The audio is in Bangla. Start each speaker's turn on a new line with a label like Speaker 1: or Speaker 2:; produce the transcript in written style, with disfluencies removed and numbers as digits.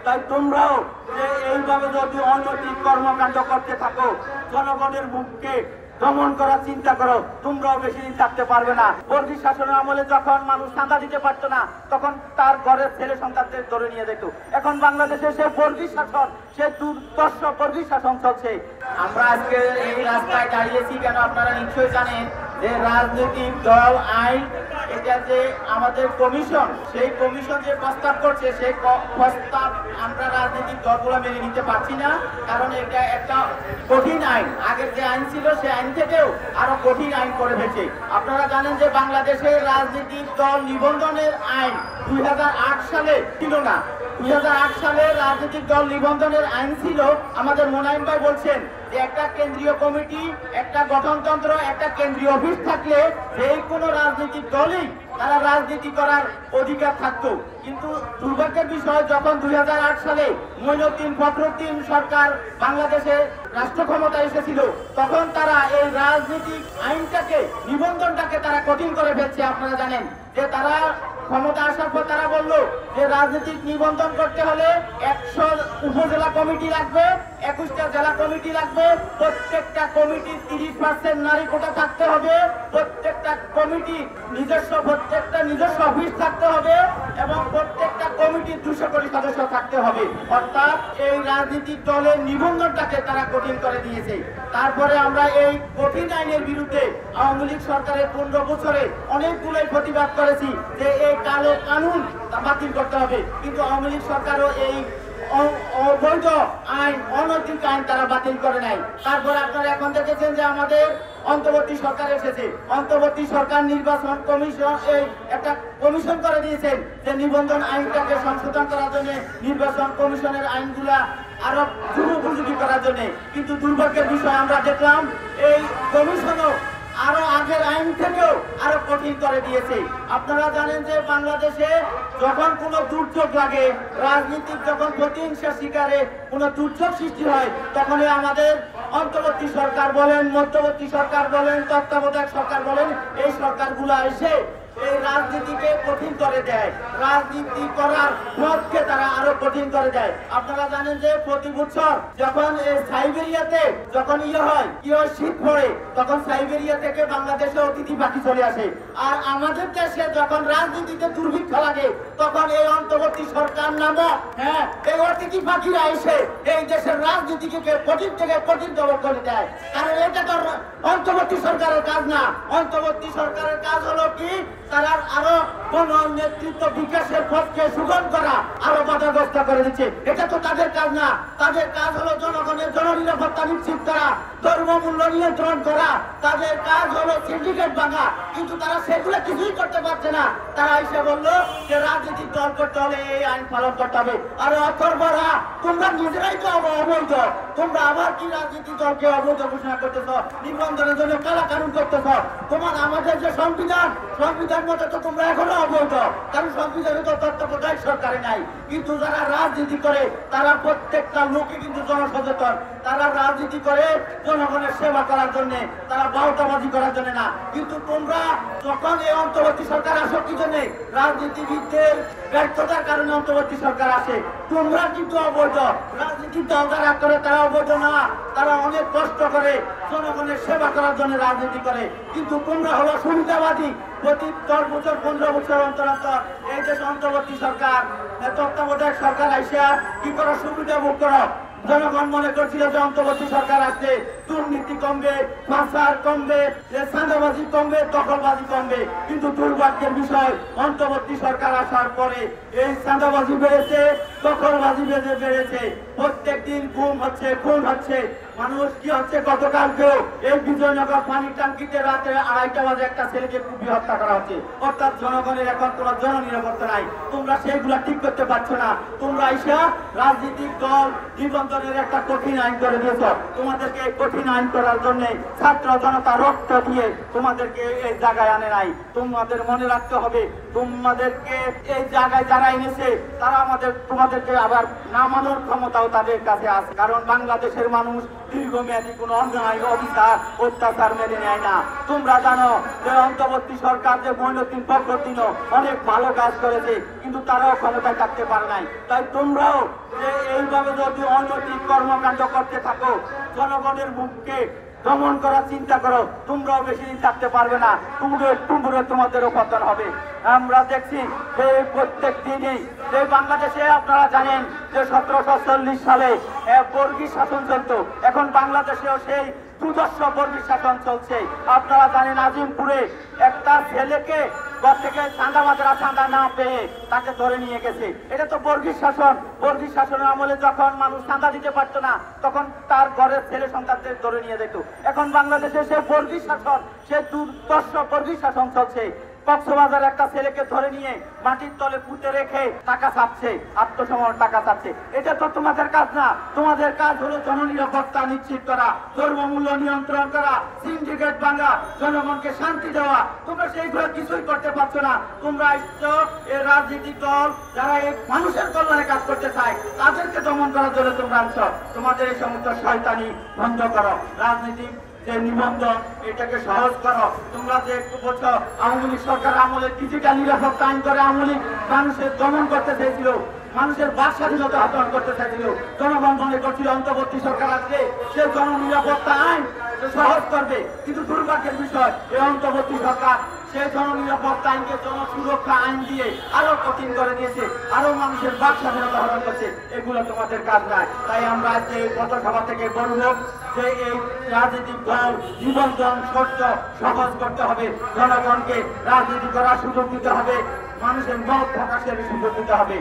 Speaker 1: তাই তোমরাও যে এইভাবে যদি অনৈতিক কর্মকাণ্ড করতে থাকো, জনগণের মুখকে দমন করার চিন্তা করো, তোমরাও বেশি দিন থাকতে পারবে না। বর্গী শাসনের আমলে যখন মানুষ চাঁদা দিতে পারতো না, তখন তার ঘরের ছেলে সন্তানদের ধরে নিয়ে যেত। এখন বাংলাদেশে সে বর্গী শাসন, সে দুর্দর্শ বর্গী শাসন চলছে। আমরা আজকে এই রাস্তায় দাঁড়িয়েছি কেন আপনারা নিশ্চয়ই জানেন যে রাজনৈতিক দল আইন, এটা যে আমাদের কমিশন, সেই কমিশন যে প্রস্তাব করছে সেই প্রস্তাব আমরা রাজনৈতিক দলগুলো মেনে নিতে পারছি না। কারণ এটা একটা কঠিন আইন, আগের যে আইন ছিল সেই আইন থেকেও আরো কঠিন আইন করে ফেলছে। আপনারা জানেন যে বাংলাদেশের রাজনৈতিক দল নিবন্ধনের আইন 2008 সালে ছিল না। 2008 সালে রাজনৈতিক দল নিবন্ধনের আইন ছিল, আমাদের মোনায়েম ভাই বলছেন যে একটা কেন্দ্রীয় কমিটি, একটা গঠনতন্ত্র, একটা কেন্দ্রীয় অফিস থাকলে যেই কোনো রাজনৈতিক দলই তারা রাজনীতি করার অধিকার থাকতো। কিন্তু দুর্ভাগ্যের বিষয়, যখন 2008 সালে মঈনুদ্দিন ফখরুদ্দিন সরকার বাংলাদেশে রাষ্ট্র ক্ষমতা এসেছিল, তখন তারা এই রাজনৈতিক আইনটাকে, নিবন্ধনটাকে তারা কঠিন করে ফেলছে। আপনারা জানেন যে তারা ক্ষমতা আসার পর তারা বললো যে রাজনৈতিক নিবন্ধন করতে হলে 100 উপজেলা কমিটি লাগবে, 21টা জেলা কমিটি লাগবে, প্রত্যেকটা কমিটির 30% নারী কোটা থাকতে হবে, প্রত্যেকটা কমিটি প্রত্যেকটা নিজস্ব অফিস থাকতে হবে এবং প্রত্যেকটা কমিটির 200 কোটি সদস্য থাকতে হবে। অর্থাৎ এই রাজনৈতিক দলের নিবন্ধনটাকে তারা কঠিন করে দিয়েছে। তারপরে আমরা এই কঠিন আইনের বিরুদ্ধে আওয়ামী লীগ সরকারের 15 বছরে অনেকগুলোই প্রতিবাদ করেছি যে এই কালো কানুন বাতিল করতে হবে, কিন্তু আওয়ামী লীগ সরকারও এই অবৈধ আইন, অনৈতিক আইন তারা বাতিল করে নাই। তারপরে আপনারা এখন দেখেছেন যে আমাদের অন্তর্বর্তী সরকার এসেছে, অন্তর্বর্তী সরকার নির্বাচন কমিশন এই একটা কমিশন করে দিয়েছেন যে নিবন্ধন আইনটাকে সংশোধন করার জন্য, নির্বাচন কমিশনের আইনগুলা আরো উপযোগী করার জন্য। কিন্তু দুর্ভাগ্যের বিষয় আমরা দেখলাম এই কমিশনও আরো আগের আইন থেকেও আরো কঠিন করে দিয়েছে। আপনারা জানেন যে বাংলাদেশে যখন কোনো দুর্যোগ লাগে, রাজনীতির যখন প্রতিহিংসার শিকারে কোনো দুর্যোগ সৃষ্টি হয়, তখনই আমাদের অন্তর্বর্তী সরকার বলেন, মধ্যবর্তী সরকার বলেন, তত্ত্বাবধায়ক সরকার বলেন, এই সরকারগুলো এসে এই রাজনীতিকে কঠিন করে দেয়, রাজনীতি করার পথকে তারা আরো কঠিন করে দেয়। আপনারা জানেন যে প্রতি বছর যখন সাইবেরিয়াতে যখন শীত পড়ে, তখন সাইবেরিয়া থেকে বাংলাদেশে অতিথি পাখি চলে আসে। আর আমাদের দেশে যখন রাজনীতিতে দুর্ভিক্ষ লাগে, তখন এই অন্তর্বর্তী সরকার নামক এই অতিথি পাখিরা এসে এই দেশের রাজনীতিকে কঠিন থেকে কঠিনতর করে দেয়। কারণ এটা তো অন্তর্বর্তী সরকারের কাজ না। অন্তর্বর্তী সরকারের কাজ হলো কি, তারা আরো কোন নেতৃত্ব বিকাশের পথকে সুগম করা, আরো বাধাগ্রস্ত করে দিচ্ছে। এটা তো তাদের কাজ না। তাদের কাজ হলো জনগণের জননিরাপত্তা নিশ্চিত করা, ধর্মমূল্য নিয়ন্ত্রণ করা, তাদের কাজ হলো সিন্ডিকেট ভাঙা। কিন্তু তারা সেগুলো কিছুই করতে পারছে না। তারা এসে বললো যে রাজনীতির দল করতে হলে এই আইন পালন করতে হবে। আরে অথর্বরা, তোমরা নিজেরাই তো অবৈধ, তোমরা আবার কি রাজনীতি দলকে অবৈধ ঘোষণা করতেছ, নিবন্ধনের জন্য কালা কানুন করতেছ। তোমার আমাদের যে সংবিধান মতো তো তোমরা এখনো অবৈধ, কারণ সংবিধানে তো তত্ত্বাবধায়ক সরকারে নাই। কিন্তু যারা রাজনীতি করে তারা প্রত্যেকটা লোকে কিন্তু জনসচেতন, তারা রাজনীতি করে জনগণের সেবা করার জন্য, তারা বাউতাবাজি করার জন্য না। কিন্তু তোমরা যখন এই অন্তর্বর্তী সরকার আসো কি জন্য, রাজনীতিবিদদের ব্যর্থতার কারণে অন্তর্বর্তী সরকার আসে। তোমরা কিন্তু অবৈধ, রাজনীতির দল যারা করে তারা অবৈধ না, তারা অনেক কষ্ট করে জনগণের সেবা করার জন্য রাজনীতি করে। কিন্তু তোমরা হলো সুবিধাবাদী। প্রতি 10 বছর 15 বছর অন্তর অন্তর এই দেশে অন্তর্বর্তী সরকার, তত্ত্বাবধায়ক সরকার আইসা কি করো, সুবিধা ভোগ করো। জনগণ মনে করছিল যে অন্তর্বর্তী সরকার আসছে, দুর্নীতি কমবে, পাচার কমবে, চাঁদাবাজি কমবে, দখলবাজি কমবে। কিন্তু দুর্ভাগ্যের বিষয়, অন্তর্বর্তী সরকার আসার পরে এই চাঁদাবাজি বেড়েছে, দখলবাজি বেড়েছে। প্রত্যেক দিন খুন হচ্ছে। মানুষ কি হচ্ছে, গতকালকেও এই বিজয়নগর পানির টাঙ্কিতে রাতে 2:30 বাজে একটা ছেলেকে কুপিয়ে হত্যা করা হচ্ছে। অর্থাৎ জনগণের এখন কোনো জননিরাপত্তা নাই। তোমরা সেইগুলা ঠিক করতে পারছো না। তোমরা আইসা রাজনৈতিক দল নিবন্ধনের একটা কঠিন আইন করে দিয়েছ। তোমাদেরকে এই কঠিন আইন করার জন্য ছাত্র জনতা রক্ত দিয়ে তোমাদেরকে এই জায়গায় আনে নাই। তোমাদের মনে রাখতে হবে, তোমাদেরকে এই জায়গায় যারা এনেছে তারা তোমাদেরকে আবার নামানোর ক্ষমতাও তাদের কাছে আছে, কারণ বাংলাদেশের মানুষ দীর্ঘমেয়াদী কোনো অন্যায় অত্যাচার মেনে নেয় না। তোমরা জানো যে অন্তর্বর্তী সরকার যে মঈনুদ্দিন ফখরুদ্দিন অনেক ভালো কাজ করেছে, কিন্তু তারাও ক্ষমতায় থাকতে পারে নাই। তাই তোমরাও যে এইভাবে যদি অনৈতিক কর্মকাণ্ড করতে থাকো, জনগণের মুখকে দমন করার চিন্তা করো, তোমরাও বেশি দিন থাকতে পারবে না। টুমুরে তোমাদেরও পতন হবে। আমরা দেখছি যে প্রত্যেক দিনই যে বাংলাদেশে আপনারা জানেন যে 1740 সালে বর্গী শাসন চলত, এখন বাংলাদেশেও সেই দুর্দর্শ বর্গী শাসন চলছে। আপনারা জানেন আজিমপুরে একটা ছেলেকে ঘর থেকে চাঁদাবাজরা চাঁদা না পেয়ে তাকে ধরে নিয়ে গেছে। এটা তো বর্গী শাসন। বর্গী শাসনের আমলে যখন মানুষ চাঁদা দিতে পারতো না, তখন তার ঘরের ছেলে সন্তানদের ধরে নিয়ে যেত। এখন বাংলাদেশে সে বর্গী শাসন, সে দুর্দর্শ বর্গী শাসন চলছে। কক্সবাজার একটা ছেলেকে ধরে নিয়ে মাটির তলে পুঁতে রেখে টাকা চাচ্ছে, আত্মসমর্পণ টাকা চাচ্ছে। এটা তো তোমাদের কাজ না। তোমাদের কাজ হলো জননিরাপত্তা নিশ্চিত করা, ধর্মমূল্য নিয়ন্ত্রণ করা, সিন্ডিকেট ভাঙা, জনগণকে শান্তি দেওয়া। তোমরা সেইগুলো কিছুই করতে পারছো না। তোমরা এই রাজনৈতিক দল যারা এই মানুষের কল্যাণে কাজ করতে চায় তাদেরকে দমন করার জন্য তোমরা আনছো। তোমাদের এই সমস্ত শয়তানি বন্ধ করো। রাজনীতিক যে নিবন্ধন এটাকে সহজ করো। তোমরা যে একটু বলছো আওয়ামী লীগ সরকার আমলে ডিজিটাল নিরাপত্তা আইন করে আওয়ামী লীগ মানুষের দমন করতে চেয়েছিল, মানুষের বাক স্বাধীনতা হরণ করতে চাইছিল। জনগণ মনে করছিল অন্তর্বর্তী সরকার আসলে সে জননিরাপত্তা আইন সহজ করবে, কিন্তু দুর্ভাগ্যের বিষয় এই অন্তর্বর্তী সরকার সেই জননিরাপত্তা আইনকে জনসুরক্ষা আইন দিয়ে আরো কঠিন করে দিয়েছে, আরো মানুষের বাক স্বাধীনতা হরণ করছে। এগুলো তোমাদের কাজ নাই। তাই আমরা আজকে পথসভা থেকে বলবো যে এই রাজনৈতিক দল নিবন্ধন শর্ত সহজ করতে হবে, জনগণকে রাজনীতি করার সুযোগ দিতে হবে, মানুষের মত প্রকাশের সুযোগ দিতে হবে।